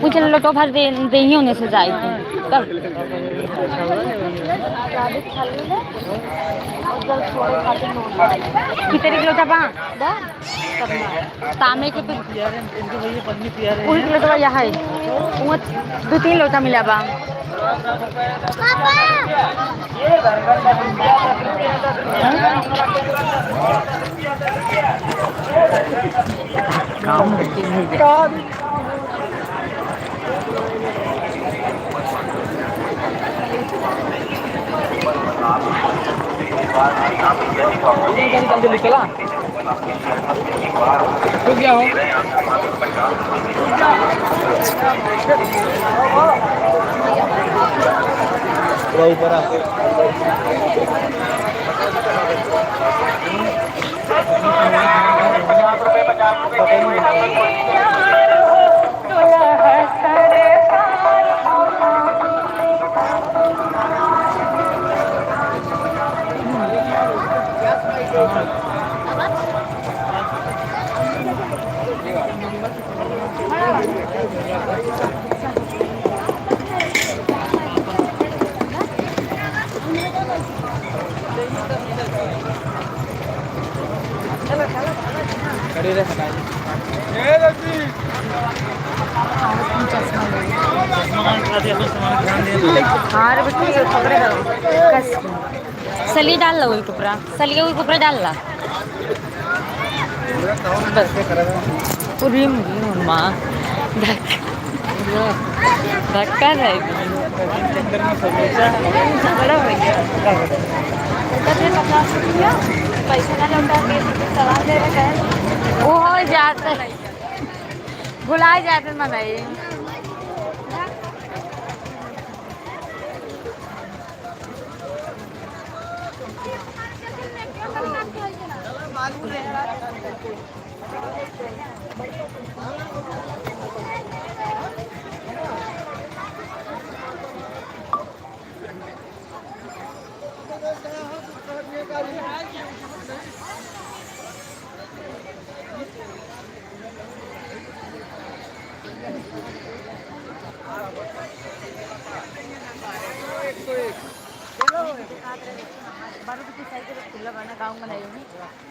पूछ लो तो भर दे ही होने से जाए तब कितने किलो था तामे के पूरी किलो तो यहाँ है 2-3 लोटा मिला बा सली डाल लो कुपरा सली कुपरा डाल ला पूरी माँ धक्का जाएगी बड़ा हो गया पैसा ना लौटा के सवाल दे रखा है वो हो जाता है भुला जाते ना भाई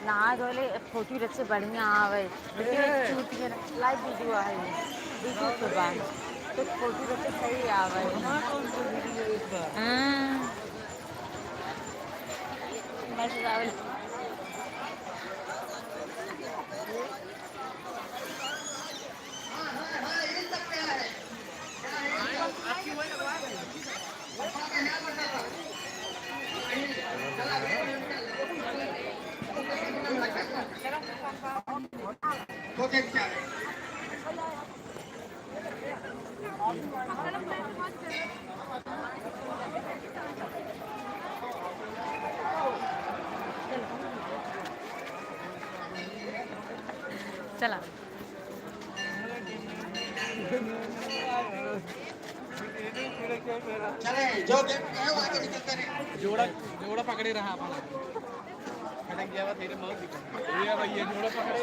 नहा धोले फोटो रख से बढ़िया आवे लाइव वीडियो है वीडियो के बाद तो फोटो रख से सही आवे मैसेज आवे चला चले जो आगे निकलते रहे जोड़ा पकड़े रहा अपना खटक गया तेरे बहुत दिक्कत ये भाई ये जोड़ा पकड़े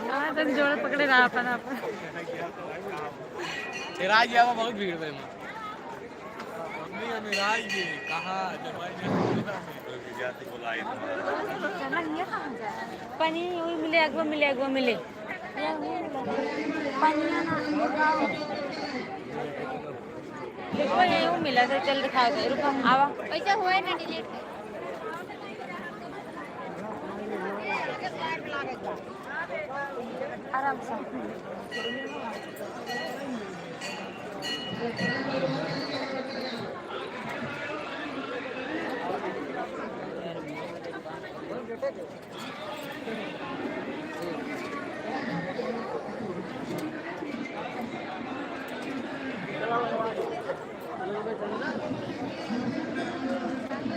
हां तो जोड़ा पकड़े रहा अपना तेरा गया बहुत भीड़ में मम्मी अनुराग ये कहां दवाई जाते बुलाए चला ये कहां जा पानी वही मिले अगवा मिले पानी ना देखो ये मिला था चल दिखा दे रुको आवा पैसा हुआ है ना डिलीट आराम से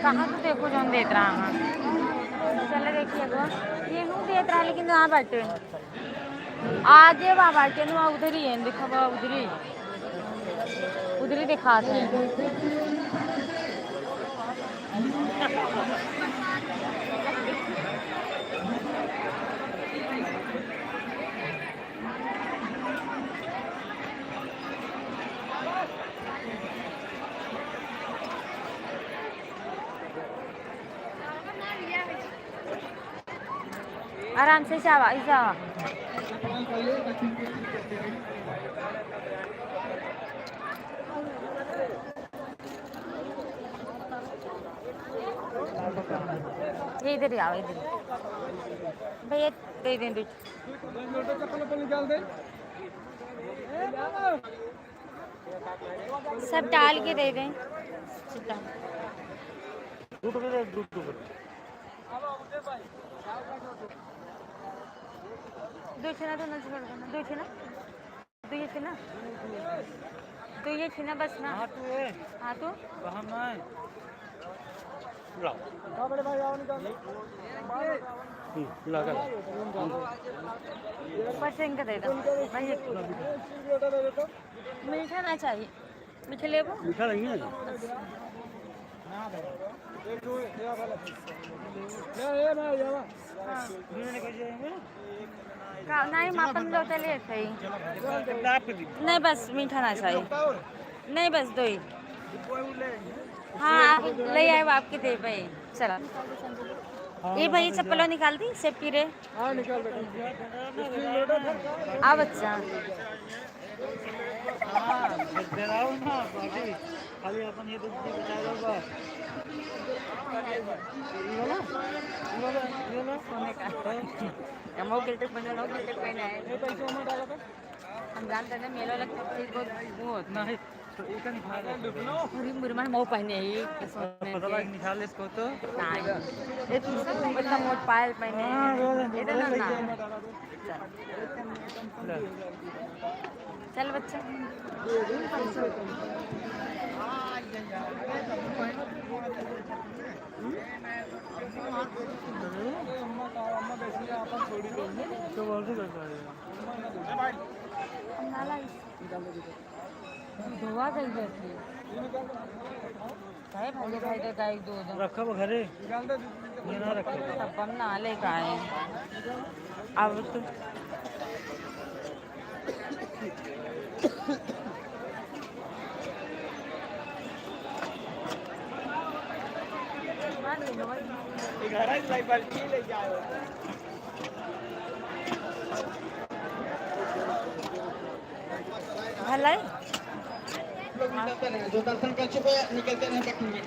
कहाँ से देखो जो देत रहा है चले देखिए गो ये नू देत रहा लेकिन वहाँ बैठे आगे वहाँ बैठे ना उधर ही है देखो वहाँ उधर ही दिखाते हैं आराम से शावा शावा। ये इधर ही आओ इधर। भैया दे दें दूध। सब डाल के दे दें। दो छना तो ना छोड़ देना। दो छना तो ये छना तो ये छना बस ना। हाँ तो बड़े भाई आओ निकाल परसेंट का दे दो भाई। मीठा ना चाहिए। मीठा ले वो मीठा नहीं है नहीं मापन लो तो ले सही नहीं बस मीठा ना चाहिए नहीं बस दो ही। हाँ आप ले आए वो आपके दे भाई। चलो ये भाई चप्पलों निकाल दी सेब की रे। हाँ निकाल आ बच्चा खाली अपन ये दूध बचा लो सोने का एमओ गिल्ट बना लो गिल्ट पहना है ये पैसे में डाला था हम जानते हैं मेला लगता है बहुत वो होता है तो एक निकाल लो पूरी मुरमान मो पहने ही पता लग निकाल इसको तो नहीं ये दूसरा मतलब मोट पायल पहने इधर ना चल बच्चा धोआ गई बैठी भाई भाई भाई तो गाय दो रखा घरे ये ना रखे तब हम ना ले का आए अब तो भलाई जो दर्शन कर चुके निकलते नहीं देखेंगे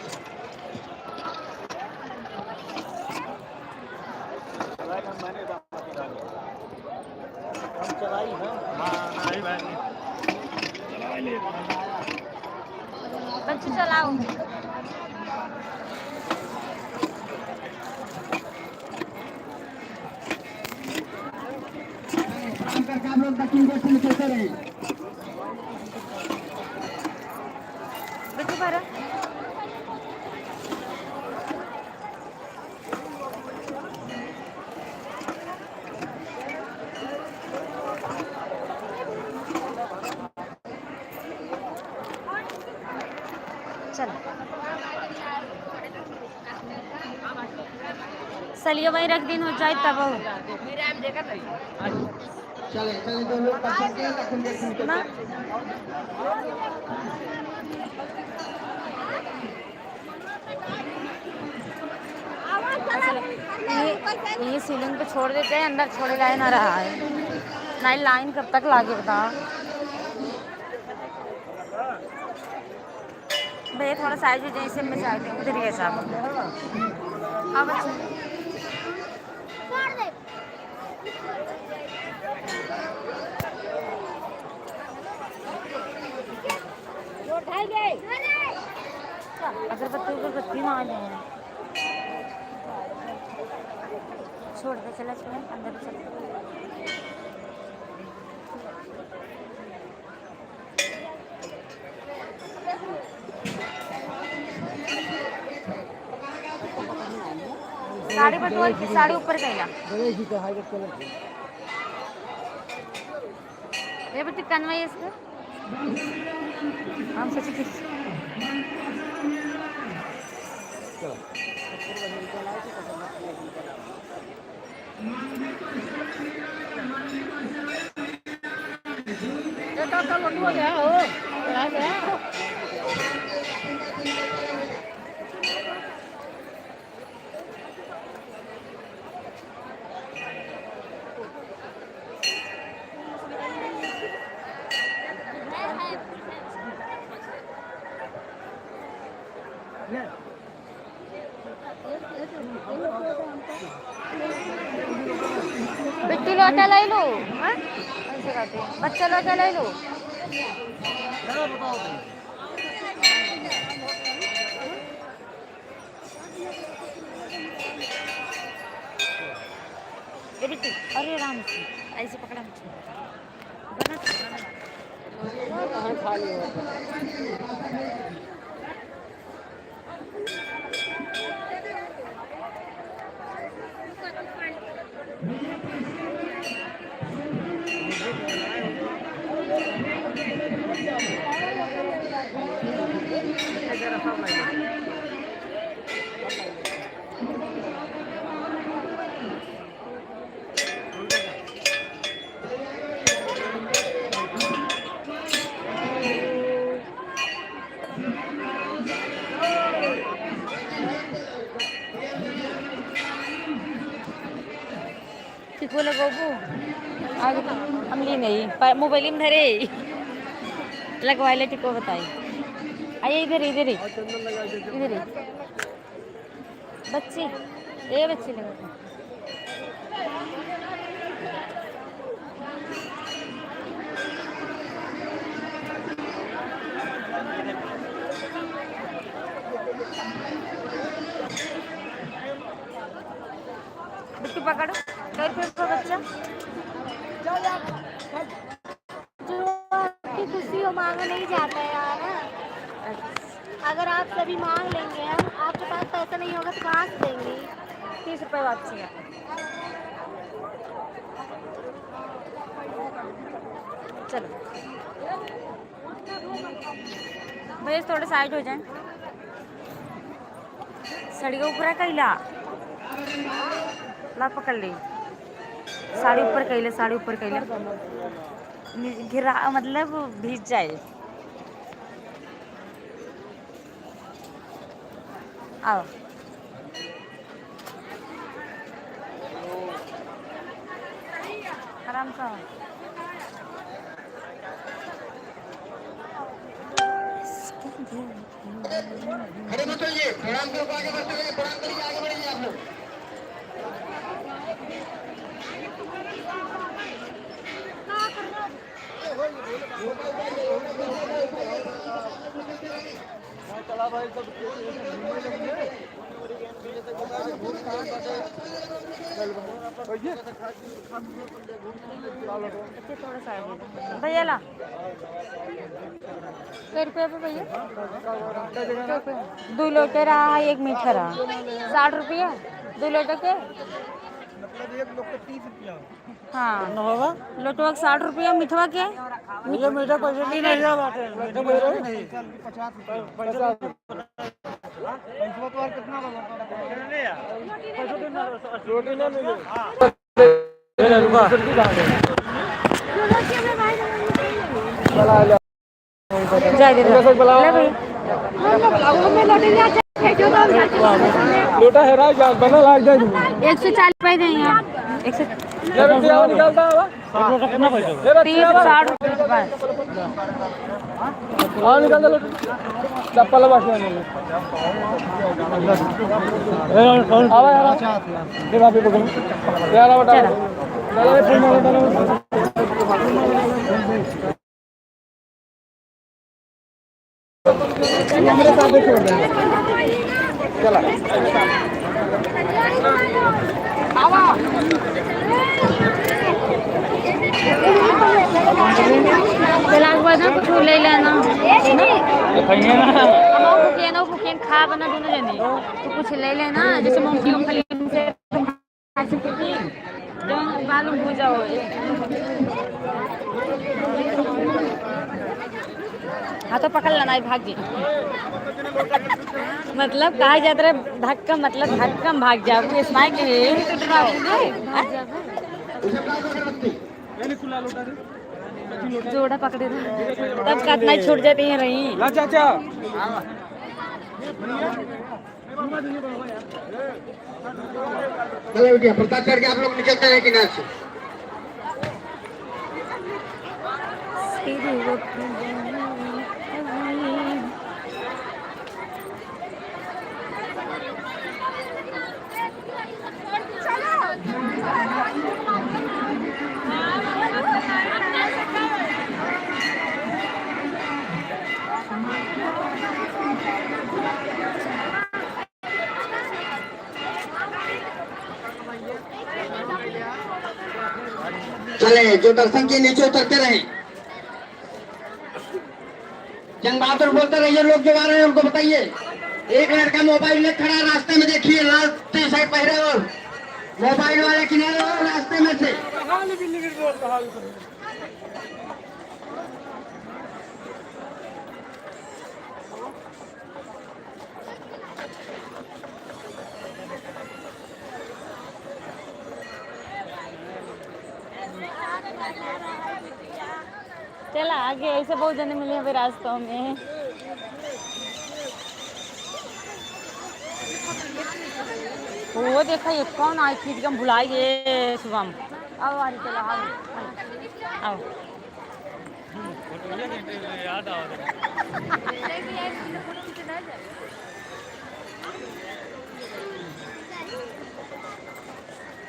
चलाई है बच्चे चलाओ आप लोग दक्षिण देश से निकलते रहे बच्चे भरा चल चलिए वहीं रख दिन हो जाए तब चले चले दो लोग ये सीलिंग पे छोड़ देते हैं अंदर छोड़े लाए ना रहा है ना लाइन कब तक लागे बता भैया थोड़ा साइज जैसे मैं चाहती हूँ उधर कैसा अब अगरबत्ती ना आ जाए छोड़ दे चला चला अंदर चल साड़ी बटोर की साड़ी ऊपर कैला ये बेटी कन्वई इसका हम सोचे कि तो लड्डू हो गया हो गया बिट्टी लोटा ले लो। हाँ? ऐसे करते हैं। बच्चा लोटा ले लो। ये बिट्टी, अरे राम से ऐसे पकड़ा मुझे। कहाँ खा लिया टिको लगाओ आगे अमली नहीं मोबाइल में धरे लगवा ले टिको बताई आइए इधर इधर ही इधर ही बच्ची ये बच्ची लगा बिट्टू पकड़ो कर फिर को बच्चा जो आपकी खुशी हो मांगा नहीं जाता है यार। अगर आप सभी मांग लेंगे हम आपके पास पैसा नहीं होगा तो कहाँ से देंगे। 30 रुपये वापसी है चलो भैया थोड़े साइड हो जाए साड़ी का ऊपर कैला ला पकड़ ली साड़ी ऊपर कैले साड़ी ऊपर कैले घिरा मतलब भीज जाए आओ आराम से अरे मत होइए प्रणाम करो आगे बढ़ते प्रणाम करिए आगे बढ़िए आप लोग चला भाई सब थोड़ा सा भैया ला 100 रुपये पे भैया 2 लोटे रहा 1 मीठा रहा 60 रुपया 2 लोटे के मतलब एक लोग का 30 रुपया हाँ लोटवा 60 रुपया मीठवा के मुझे मीठा पैसे नहीं जा बाटे मीठा पैसे नहीं 50 तो और कितना लगा रोटी ना मिले रुका जा दे ले भाई लोटा है राज बना लाग जाए 140 रुपए देंगे आप 100 निकलता है 60 रुपए बस हाँ निकाल दो चप्पल बस आवा यार ये बाबू को यार बता चलो फुल मारो मेरे साथ छोड़ दे चला आवा चला के बाद ना कुछ ले लेना हम भूखे खा बना दोनों जने तो कुछ ले लेना जैसे मूंगफली से बालू भूजा हो हाँ तो पकड़ लेना भाग जी मतलब कहा जाता है धक्का मतलब धक्का भाग जाओ स्माइल के जोड़ा पकड़े तब कितना छूट जाती है रही चाचा चलो बेटिया प्रताप करके आप लोग निकलते हैं किनारे से चले जो दर्शन के नीचे उतरते रहे। जंग बहादुर बोलते रहिए, लोग जो आ रहे हैं उनको बताइए। एक लड़का मोबाइल ले खड़ा रास्ते में, देखिए लाल टी शर्ट पहने और मोबाइल वाले किनारे और रास्ते में से। चला आगे, ऐसे बहुत जने मिले हैं रास्तों में। वो देखा ये कौन आई थी, एकदम भुलाई ये शुभम। आओ आ रही, चलो आओ आओ। याद आओ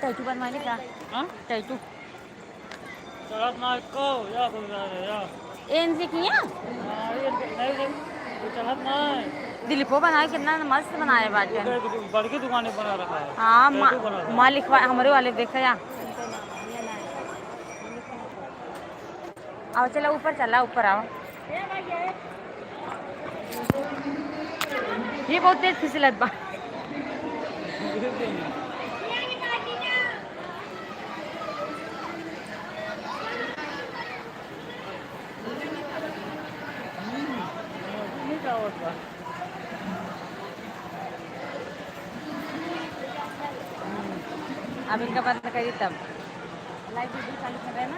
टैटू बनवाने का? हाँ टैटू चलत ना इसको या कोई या एन से किया नहीं चलत ना दिलीपो बनाए, कितना मस्त बनाए बाटे। बड़की दुकानें बना रखा है। हाँ माँ लिखवा हमारे वाले देखा या। आओ चलो ऊपर, चला ऊपर आओ। ये बहुत तेज फिसलत बा। अब इनका बंद करिए तब लाइट भी चालू कर रहे हैं ना।